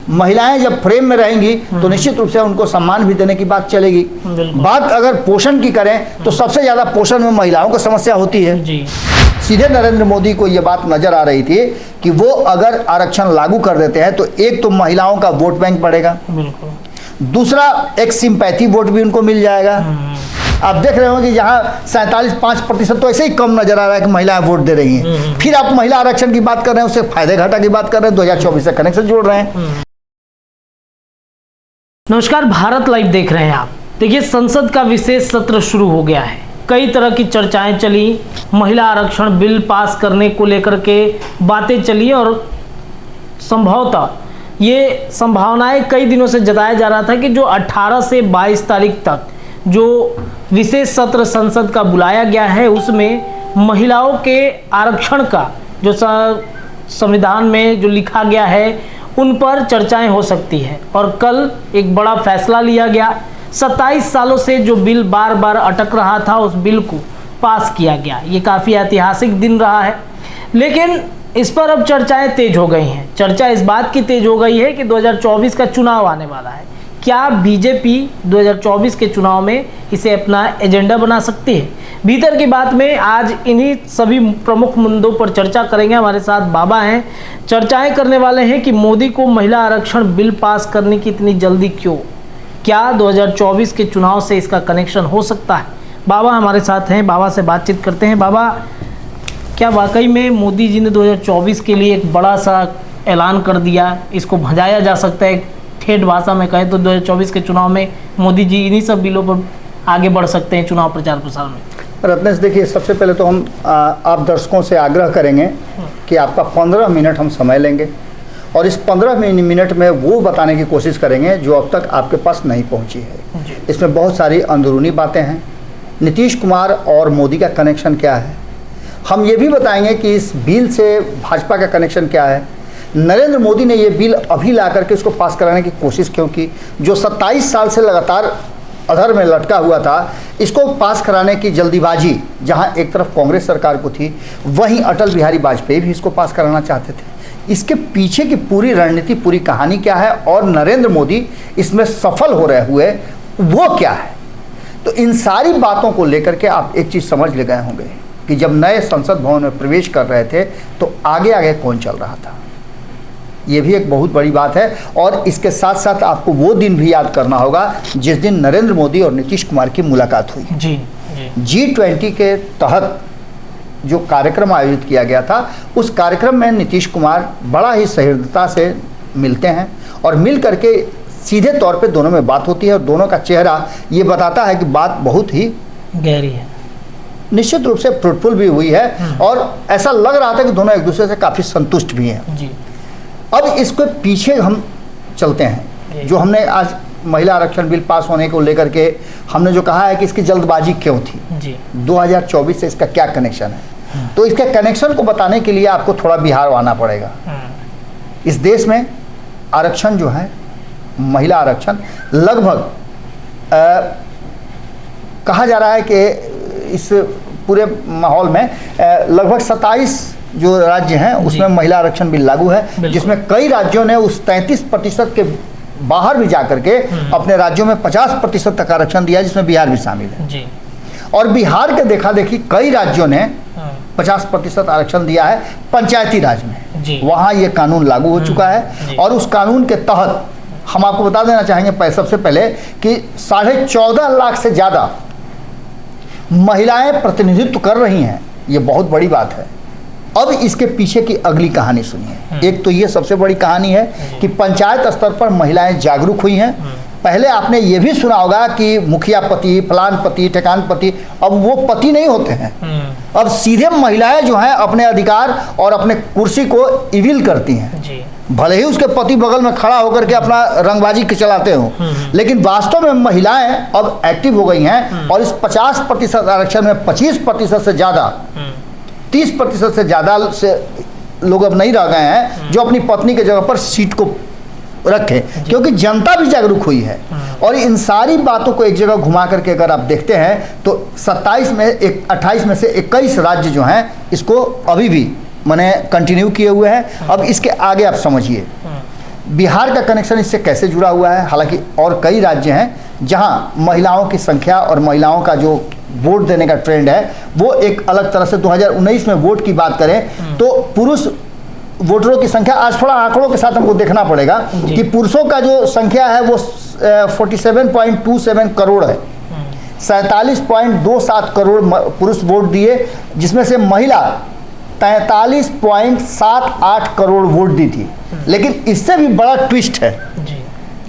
महिलाएं जब फ्रेम में रहेंगी तो निश्चित रूप से उनको सम्मान भी देने की बात चलेगी। बात अगर पोषण की करें तो सबसे ज़्यादा पोषण में महिलाओं को समस्या होती है जी। सीधे नरेंद्र मोदी को ये बात नजर आ रही थी कि वो अगर आरक्षण लागू कर देते हैं तो एक तो महिलाओं का वोट बैंक बढ़ेगा, दूसरा एक सिंपैथी वोट भी उनको मिल जाएगा। आप देख रहे हो कि जहां 47-5% तो ऐसे ही कम नजर आ रहा है कि महिलाएं वोट दे रही हैं, फिर आप महिला आरक्षण की बात कर रहे हैं, उससे फायदे घाटा की बात कर रहे हैं, 2024 से कनेक्शन जोड़ रहे हैं। नमस्कार, भारत लाइव देख रहे हैं आप। देखिए, संसद का विशेष सत्र शुरू हो गया है। कई तरह की चर्चाएं चली, महिला आरक्षण बिल पास करने को लेकर के बातें चली और संभवतः ये संभावनाएं कई दिनों से जताया जा रहा था कि जो 18 से 22 तारीख तक जो विशेष सत्र संसद का बुलाया गया है उसमें महिलाओं के आरक्षण का जो संविधान में जो लिखा गया है उन पर चर्चाएं हो सकती है। और कल एक बड़ा फैसला लिया गया। 27 सालों से जो बिल बार बार अटक रहा था उस बिल को पास किया गया। ये काफ़ी ऐतिहासिक दिन रहा है, लेकिन इस पर अब चर्चाएं तेज हो गई हैं। चर्चा इस बात की तेज हो गई है कि 2024 का चुनाव आने वाला है। क्या बीजेपी 2024 के चुनाव में इसे अपना एजेंडा बना सकती है? भीतर की बात में आज इन्हीं सभी प्रमुख मुद्दों पर चर्चा करेंगे। हमारे साथ बाबा हैं, चर्चाएं करने वाले हैं कि मोदी को महिला आरक्षण बिल पास करने की इतनी जल्दी क्यों? क्या 2024 के चुनाव से इसका कनेक्शन हो सकता है? बाबा हमारे साथ हैं, बाबा से बातचीत करते हैं। बाबा, क्या वाकई में मोदी जी ने 2024 के लिए एक बड़ा सा ऐलान कर दिया? इसको भजाया जा सकता है? ठेठ भाषा में कहें तो 2024 के चुनाव में मोदी जी इन्हीं सब बिलों पर आगे बढ़ सकते हैं चुनाव प्रचार प्रसार में? रत्नेश, देखिए, सबसे पहले तो हम आप दर्शकों से आग्रह करेंगे कि आपका 15 मिनट हम समय लेंगे और इस 15 मिनट में वो बताने की कोशिश करेंगे जो अब तक आपके पास नहीं पहुंची है। इसमें बहुत सारी अंदरूनी बातें हैं। नीतीश कुमार और मोदी का कनेक्शन क्या है, हम ये भी बताएंगे कि इस बिल से भाजपा का कनेक्शन क्या है। नरेंद्र मोदी ने ये बिल अभी ला करके इसको पास कराने की कोशिश क्यों की? जो 27 साल से लगातार अधर में लटका हुआ था, इसको पास कराने की जल्दीबाजी जहां एक तरफ कांग्रेस सरकार को थी, वहीं अटल बिहारी वाजपेयी भी इसको पास कराना चाहते थे। इसके पीछे की पूरी रणनीति, पूरी कहानी क्या है और नरेंद्र मोदी इसमें सफल हो रहे हुए वो क्या है? तो इन सारी बातों को लेकर के आप एक चीज़ समझ ले गए होंगे कि जब नए संसद भवन में प्रवेश कर रहे थे तो आगे आगे कौन चल रहा था। ये भी एक बहुत बड़ी बात है। और इसके साथ साथ आपको वो दिन भी याद करना होगा जिस दिन नरेंद्र मोदी और नीतीश कुमार की मुलाकात हुई जी। G20 के तहत जो कार्यक्रम आयोजित किया गया था, उस कार्यक्रम में नीतीश कुमार बड़ा ही सहृदयता से मिलते हैं और मिल करके सीधे तौर पे दोनों में बात होती है और दोनों का चेहरा ये बताता है कि बात बहुत ही गहरी है, निश्चित रूप से फ्रूटफुल भी हुई है और ऐसा लग रहा था कि दोनों एक दूसरे से काफ़ी संतुष्ट भी हैं जी। अब इसके पीछे हम चलते हैं। जो हमने आज महिला आरक्षण बिल पास होने को लेकर के हमने जो कहा है कि इसकी जल्दबाजी क्यों थी जी, 2024 से इसका क्या कनेक्शन है, तो इसके कनेक्शन को बताने के लिए आपको थोड़ा बिहार आना पड़ेगा। इस देश में आरक्षण जो है, महिला आरक्षण, लगभग कहा जा रहा है कि इस पूरे माहौल में लगभग 27 जो राज्य हैं उसमें महिला आरक्षण बिल लागू है, जिसमें कई राज्यों ने उस 33% के बाहर भी जाकर के अपने राज्यों में 50% तक आरक्षण दिया, जिसमें बिहार भी शामिल है जी। और बिहार के देखा देखी कई राज्यों ने 50% आरक्षण दिया है पंचायती राज में, वहाँ ये कानून लागू हो चुका है। और उस कानून के तहत हम आपको बता देना चाहेंगे सबसे पहले कि 14.5 लाख से ज़्यादा महिलाएं प्रतिनिधित्व कर रही हैं। ये बहुत बड़ी बात है। अब इसके पीछे की अगली कहानी सुनिए। एक तो ये सबसे बड़ी कहानी है कि पंचायत स्तर पर महिलाएं जागरूक हुई हैं। पहले आपने ये भी सुना होगा कि मुखिया पति, फलान पति, ठेकान पति, अब वो पति नहीं होते हैं। अब सीधे महिलाएं जो हैं अपने अधिकार और अपने कुर्सी को इविल करती हैं जी। भले ही उसके पति बगल में खड़ा होकर के अपना रंगबाजी चलाते हो, लेकिन वास्तव में महिलाएं अब एक्टिव हो गई हैं और इस 50% आरक्षण में 25% से ज़्यादा, 30% से ज़्यादा से लोग अब नहीं रह गए हैं जो अपनी पत्नी के जगह पर सीट को रखें, क्योंकि जनता भी जागरूक हुई है। और इन सारी बातों को एक जगह घुमा करके अगर आप देखते हैं तो 28 में से 21 राज्य जो हैं इसको अभी भी मैंने कंटिन्यू किए हुए हैं। अब इसके आगे आप समझिए, बिहार का कनेक्शन इससे कैसे जुड़ा हुआ है? हालांकि और कई राज्य हैं जहां महिलाओं की संख्या और महिलाओं का जो वोट देने का ट्रेंड है वो एक अलग तरह से 2019 में वोट की बात करें तो पुरुष वोटरों की संख्या, आज थोड़ा आंकड़ों के साथ हमको देखना पड़ेगा कि पुरुषों का जो संख्या है वो 47.27 करोड़ है, 47.27 करोड़ पुरुष वोट दिए, जिसमें से महिला 43.78 करोड़ वोट दी थी। लेकिन इससे भी बड़ा ट्विस्ट है,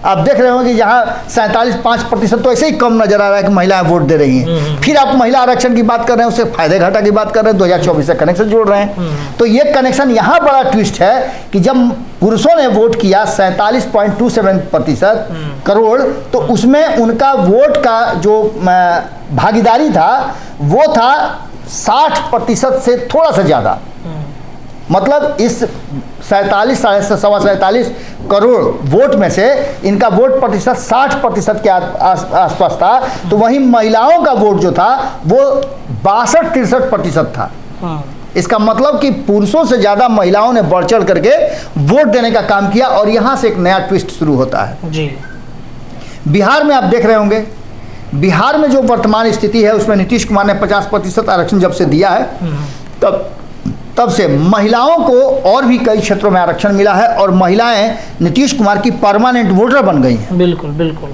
आप देख रहे हो कि जहां 47.5% तो ऐसे ही कम नजर आ रहा है कि महिलाएं वोट दे रही हैं। फिर आप महिला आरक्षण की बात कर रहे हैं, उससे फायदे घाटा की बात कर रहे हैं, 2024 से कनेक्शन जोड़ रहे हैं। तो ये कनेक्शन यहां बड़ा ट्विस्ट है कि जब पुरुषों ने वोट किया 47.27% करोड़, तो उसमें उनका वोट का जो भागीदारी था वो था 60% से थोड़ा सा ज्यादा। मतलब इस 47 करोड़ वोट में से इनका वोट प्रतिशत 60% के आसपास था, तो वहीं महिलाओं का वोट जो था वो 62-63% था। इसका मतलब कि पुरुषों से ज्यादा महिलाओं ने बढ़ चढ़ करके वोट देने का काम किया। और यहां से एक नया ट्विस्ट शुरू होता है जी। बिहार में आप देख रहे होंगे, बिहार में जो वर्तमान स्थिति है उसमें नीतीश कुमार ने 50% आरक्षण जब से दिया है तब से महिलाओं को और भी कई क्षेत्रों में आरक्षण मिला है और महिलाएं नीतीश कुमार की परमानेंट वोटर बन गई हैं। बिल्कुल बिल्कुल।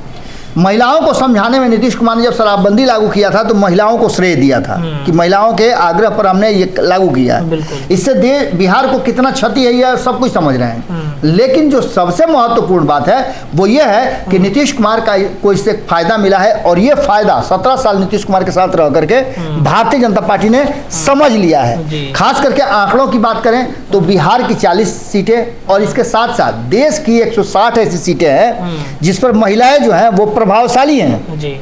महिलाओं को समझाने में नीतीश कुमार ने जब शराबबंदी लागू किया था तो महिलाओं को श्रेय दिया था कि महिलाओं के आग्रह पर हमने ये लागू किया है। इससे बिहार को कितना क्षति है यह सब कुछ समझ रहे हैं। लेकिन जो सबसे महत्वपूर्ण बात है वो ये है कि नीतीश कुमार को इससे फायदा मिला है और ये फायदा 17 साल नीतीश कुमार के साथ रह करके भारतीय जनता पार्टी ने समझ लिया है। खास करके आंकड़ों की बात करें तो बिहार की 40 सीटें और इसके साथ साथ देश की 160 ऐसी सीटें हैं जिस पर महिलाएं जो हैं वो प्रभावशाली हैं जी।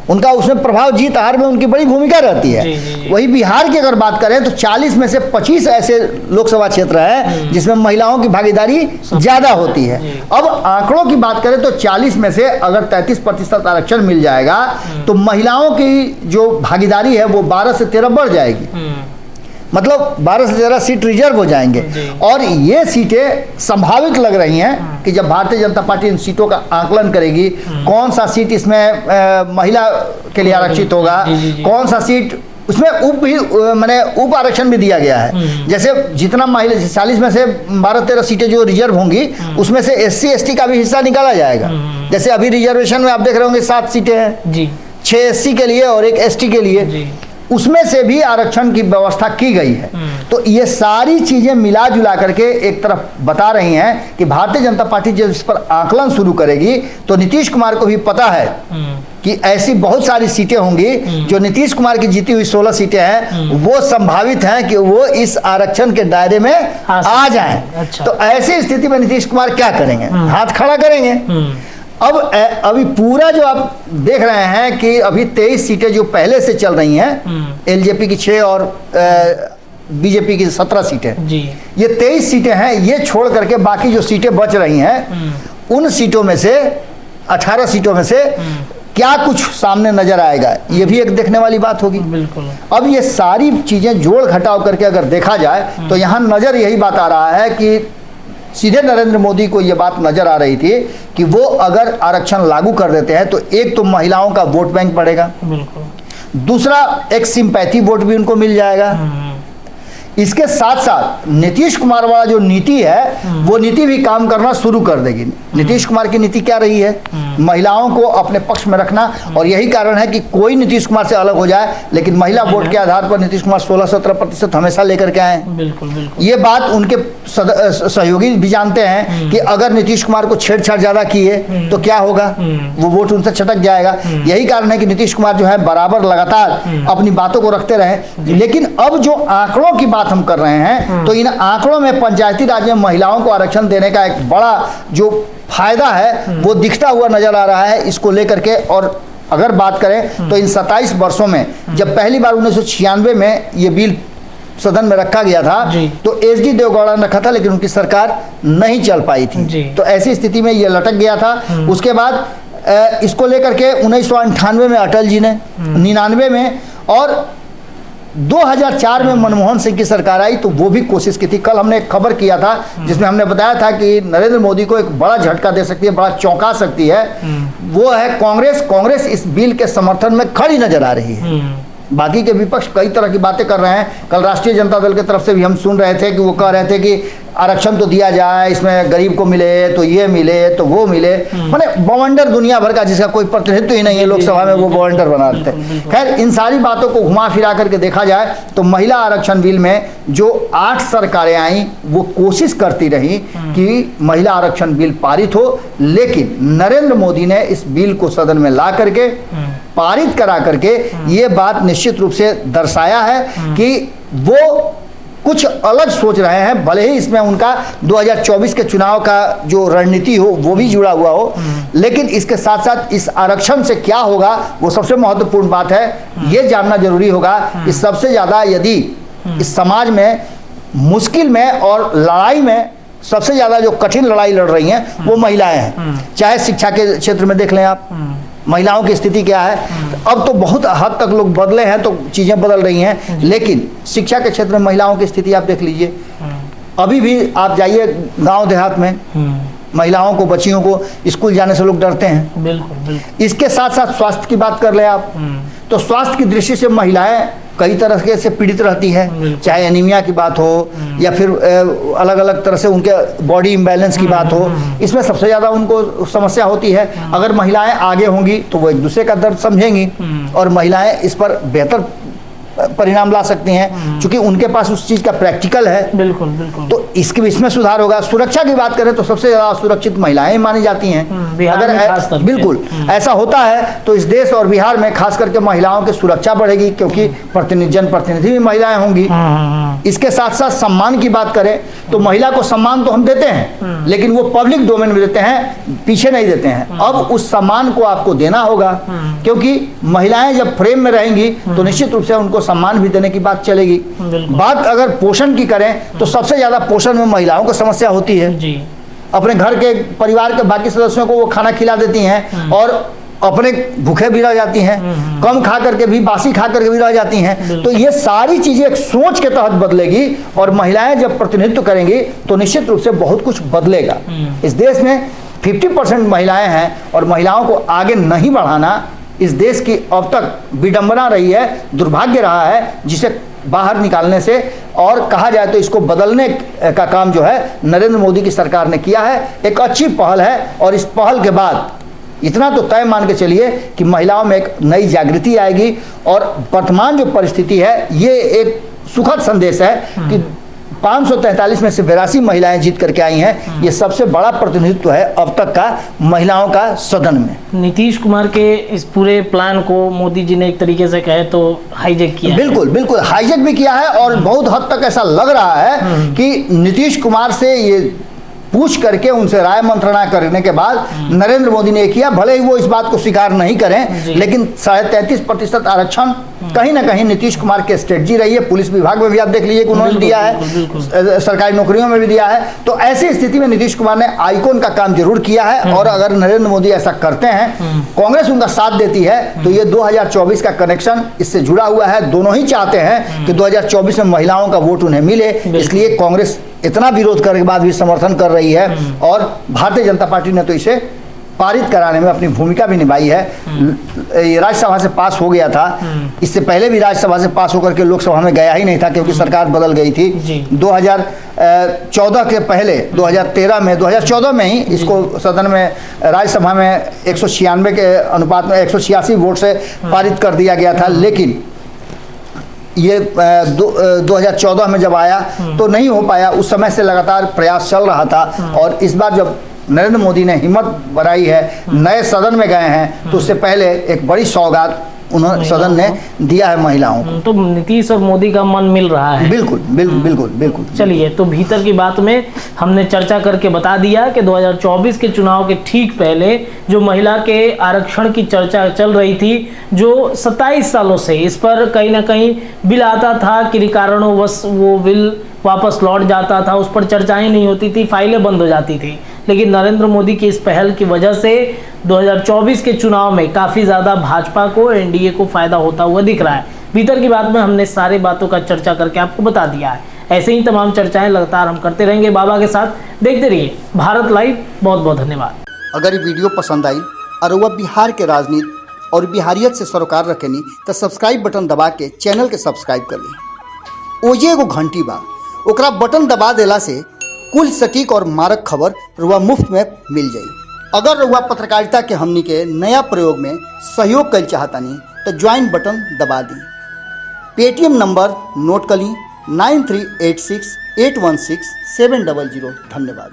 उनका उसमें प्रभाव जीत हार में उनकी बड़ी भूमिका रहती है। जी। वही बिहार की अगर बात करें तो 40 में से 25 ऐसे लोकसभा क्षेत्र हैं जिसमें महिलाओं की भागीदारी ज्यादा होती है। अब आंकड़ों की बात करें तो 40 में से अगर 33% आरक्षण मिल जाएगा तो महिलाओं की जो भागीदारी है वो 12 से 13 बढ़ जाएगी। मतलब 12 से 13 सीट रिजर्व हो जाएंगे और ये सीटें संभावित लग रही हैं कि जब भारतीय जनता पार्टी इन सीटों का आकलन करेगी, कौन सा सीट इसमें महिला के लिए आरक्षित होगा, कौन सा सीट उसमें उप आरक्षण भी दिया गया है। जैसे जितना महिला 40 में से 12-13 सीटें जो रिजर्व होंगी उसमें से SC ST का भी हिस्सा निकाला जाएगा। जैसे अभी रिजर्वेशन में आप देख रहे होंगे 7 सीटें हैं, 6 SC के लिए और 1 ST के लिए, उसमें से भी आरक्षण की व्यवस्था की गई है। तो ये सारी चीजें मिला जुला करके एक तरफ बता रही हैं कि भारतीय जनता पार्टी जब इस पर आकलन शुरू करेगी तो नीतीश कुमार को भी पता है कि ऐसी बहुत सारी सीटें होंगी जो नीतीश कुमार की जीती हुई 16 सीटें हैं वो संभावित हैं कि वो इस आरक्षण के दायरे में आ जाएं। अच्छा। तो ऐसी स्थिति में नीतीश कुमार क्या करेंगे? हाथ खड़ा करेंगे। अब अभी पूरा जो आप देख रहे हैं कि अभी 23 सीटें जो पहले से चल रही हैं, एलजेपी की 6 और बीजेपी की 17 सीटें जी। ये 23 सीटें हैं, ये छोड़ करके बाकी जो सीटें बच रही हैं उन सीटों में से 18 सीटों में से क्या कुछ सामने नजर आएगा, ये भी एक देखने वाली बात होगी। बिल्कुल। अब ये सारी चीजें जोड़ घटाव करके अगर देखा जाए तो यहाँ नजर यही बात आ रहा है कि सीधे नरेंद्र मोदी को यह बात नजर आ रही थी कि वो अगर आरक्षण लागू कर देते हैं तो एक तो महिलाओं का वोट बैंक बढ़ेगा, दूसरा एक सिंपैथी वोट भी उनको मिल जाएगा। इसके साथ साथ नीतीश कुमार वाला जो नीति है वो नीति भी काम करना शुरू कर देगी। नीतीश कुमार की नीति क्या रही है? महिलाओं को अपने पक्ष में रखना, और यही कारण है कि कोई नीतीश कुमार से अलग हो जाए लेकिन महिला वोट के आधार पर नीतीश कुमार 16-17% हमेशा लेकर के आए। बिल्कुल बिल्कुल। ये बात उनके सहयोगी भी जानते हैं कि अगर नीतीश कुमार को छेड़छाड़ ज्यादा किए तो क्या होगा, वो वोट उनसे छटक जाएगा। यही कारण है कि नीतीश कुमार जो है बराबर लगातार अपनी बातों को रखते रहे। लेकिन अब जो आंकड़ों की बात हम कर रहे हैं तो इन आंकड़ों में पंचायती राज में महिलाओं को आरक्षण देने का एक बड़ा जो फायदा है वो दिखता हुआ नजर आ रहा है इसको लेकर के। और अगर बात करें तो इन 27 वर्षों में जब पहली बार 1996 में ये बिल सदन में रखा गया था तो SD देवगौड़ा ने रखा था लेकिन उनकी सरकार नहीं चल पाई थी, तो ऐसी स्थिति में ये लटक गया था। उसके बाद इसको लेकर के 1998 में अटल जी ने, 99 में और 2004 में मनमोहन सिंह की सरकार आई तो वो भी कोशिश की थी। कल हमने एक खबर किया था जिसमें हमने बताया था कि नरेंद्र मोदी को एक बड़ा झटका दे सकती है, बड़ा चौंका सकती है, वो है कांग्रेस। कांग्रेस इस बिल के समर्थन में खड़ी नजर आ रही है। बाकी के विपक्ष कई तरह की बातें कर रहे हैं। कल राष्ट्रीय जनता दल की तरफ से भी हम सुन रहे थे कि वो कह रहे थे कि आरक्षण तो दिया जाए, इसमें गरीब को मिले तो ये मिले तो वो मिले, माने बवंडर दुनिया भर का जिसका कोई प्रतिनिधित्व ही नहीं है लोकसभा में, वो बवंडर बना देते हैं। खैर, इन सारी बातों को घुमा फिरा करके देखा जाए तो महिला आरक्षण बिल में जो 8 सरकारें आई वो कोशिश करती रही कि महिला आरक्षण बिल पारित हो, लेकिन नरेंद्र मोदी ने इस बिल को सदन में ला करके पारित करा करके ये बात निश्चित रूप से दर्शाया है कि वो कुछ अलग सोच रहे हैं। भले ही इसमें उनका 2024 के चुनाव का जो रणनीति हो वो भी जुड़ा हुआ हो, लेकिन इसके साथ साथ इस आरक्षण से क्या होगा वो सबसे महत्वपूर्ण बात है। ये जानना जरूरी होगा कि सबसे ज़्यादा यदि इस समाज में मुश्किल में और लड़ाई में सबसे ज़्यादा जो कठिन लड़ाई लड़ रही हैं वो महिलाएं हैं। चाहे शिक्षा के क्षेत्र में देख लें आप, महिलाओं की स्थिति क्या है। अब तो बहुत हद तक लोग बदले हैं तो चीज़ें बदल रही हैं, लेकिन शिक्षा के क्षेत्र में महिलाओं की स्थिति आप देख लीजिए। अभी भी आप जाइए गांव देहात में, महिलाओं को, बच्चियों को स्कूल जाने से लोग डरते हैं। बिल्कुल। इसके साथ साथ स्वास्थ्य की बात कर ले आप, तो स्वास्थ्य की दृष्टि से महिलाएं कई तरह के से पीड़ित रहती हैं, चाहे एनीमिया की बात हो या फिर अलग अलग तरह से उनके बॉडी इम्बैलेंस की बात हो। इसमें सबसे ज़्यादा उनको समस्या होती है। अगर महिलाएं आगे होंगी तो वो एक दूसरे का दर्द समझेंगी और महिलाएं इस पर बेहतर परिणाम ला सकती हैं, क्योंकि उनके पास उस चीज़ का प्रैक्टिकल है। बिल्कुल। तो इसमें सुधार होगा। सुरक्षा की बात करें तो सबसे ज़्यादा सुरक्षित महिलाएं मानी जाती हैं। अगर बिल्कुल ऐसा होता है तो इस देश और बिहार में खास करके महिलाओं की सुरक्षा बढ़ेगी, क्योंकि जनप्रतिनिधि भी महिलाएं होंगी। इसके साथ साथ सम्मान की बात करें तो महिला को सम्मान तो हम देते हैं, लेकिन वो पब्लिक डोमेन में देते हैं, पीछे नहीं देते हैं। अब उस सम्मान को आपको देना होगा, क्योंकि महिलाएं जब फ्रेम में रहेंगी तो निश्चित रूप से उनको सम्मान भी देने की बात चलेगी। बात अगर पोषण की करें तो सबसे ज्यादा पोषण में महिलाओं को समस्या होती है जी। अपने घर के परिवार के बाकी सदस्यों को वो खाना खिला देती हैं और अपने भूखे भी रह जाती हैं, कम खा करके भी, बासी खा करके भी रह जाती हैं। तो ये सारी चीजें एक सोच के तहत बदलेगी और महिलाएं जब प्रतिनिधित्व करेंगी तो निश्चित रूप से बहुत कुछ बदलेगा। इस देश में 50% महिलाएं हैं और महिलाओं को आगे नहीं बढ़ाना इस देश की अब तक विडंबना रही है, दुर्भाग्य रहा है, जिसे बाहर निकालने से और कहा जाए तो इसको बदलने का काम जो है नरेंद्र मोदी की सरकार ने किया है। एक अच्छी पहल है और इस पहल के बाद इतना तो तय मान के चलिए कि महिलाओं में एक नई जागृति आएगी और वर्तमान जो परिस्थिति है ये एक सुखद संदेश है कि 543 में से 82 महिलाएं जीत करके आई हैं। ये सबसे बड़ा प्रतिनिधित्व है अब तक का महिलाओं का सदन में। नीतीश कुमार के इस पूरे प्लान को मोदी जी ने एक तरीके से कहे तो हाईजैक किया। बिल्कुल हाईजैक भी किया है और बहुत हद तक ऐसा लग रहा है कि नीतीश कुमार से ये पूछ करके उनसे राय मंत्रणा करने के बाद नरेंद्र मोदी ने किया। भले ही वो इस बात को स्वीकार नहीं करें, लेकिन 33.5% आरक्षण कहीं ना कहीं नीतीश कुमार की स्ट्रेटजी रही है। पुलिस विभाग में भी आप देख लीजिए कि उन्होंने दिया है, सरकारी नौकरियों में भी दिया है। तो ऐसी स्थिति में नीतीश कुमार ने आइकॉन का काम जरूर किया है और अगर नरेंद्र मोदी ऐसा करते हैं, कांग्रेस उनका साथ देती है, तो ये 2024 का कनेक्शन इससे जुड़ा हुआ है। दोनों ही चाहते हैं कि 2024 में महिलाओं का वोट उन्हें मिले, इसलिए कांग्रेस इतना विरोध करने के बाद भी समर्थन कर रही है और भारतीय जनता पार्टी ने तो इसे पारित कराने में अपनी भूमिका भी निभाई है। ये राज्यसभा से पास हो गया था, इससे पहले भी राज्यसभा से पास होकर के लोकसभा में गया ही नहीं था क्योंकि सरकार बदल गई थी। 2014 के पहले 2014 में ही इसको सदन में राज्यसभा में 196 के अनुपात में 186 वोट से पारित कर दिया गया था। लेकिन ये 2014 में जब आया तो नहीं हो पाया। उस समय से लगातार प्रयास चल रहा था और इस बार जब नरेंद्र मोदी ने हिम्मत बनाई है, नए सदन में गए हैं, तो उससे पहले एक बड़ी सौगात उन्होंने सदन ने दिया है महिलाओं को। तो नीतीश और मोदी का मन मिल रहा है। बिल्कुल। चलिए, तो भीतर की बात में हमने चर्चा करके बता दिया कि 2024 के चुनाव के ठीक पहले जो महिला के आरक्षण की चर्चा चल रही थी, जो 27 सालों से इस पर कहीं ना कहीं बिल आता था, किन्हीं कारणोंवश वो बिल वापस लौट जाता था, उस पर चर्चाएं नहीं होती थी, फाइलें बंद हो जाती थी। लेकिन नरेंद्र मोदी की इस पहल की वजह से 2024 के चुनाव में काफ़ी ज़्यादा भाजपा को, एनडीए को फ़ायदा होता हुआ दिख रहा है। भीतर की बात में हमने सारी बातों का चर्चा करके आपको बता दिया है। ऐसे ही तमाम चर्चाएं लगातार हम करते रहेंगे बाबा के साथ। देखते रहिए भारत लाइव। बहुत बहुत धन्यवाद। अगर ये वीडियो पसंद आई और वह बिहार के राजनीति और बिहारियत से सरोकार रखेनी तो सब्सक्राइब बटन दबा के चैनल के सब्सक्राइब कर ली। ओजे एगो घंटी बा, ओकरा बटन दबा देला से कुल सटीक और मारक खबर रुआ मुफ्त में मिल जाई। अगर रुआ पत्रकारिता के हमनी के नया प्रयोग में सहयोग कर चाहतानी तो ज्वाइन बटन दबा दी। पेटीएम नंबर नोट कर ली 9386816700। धन्यवाद।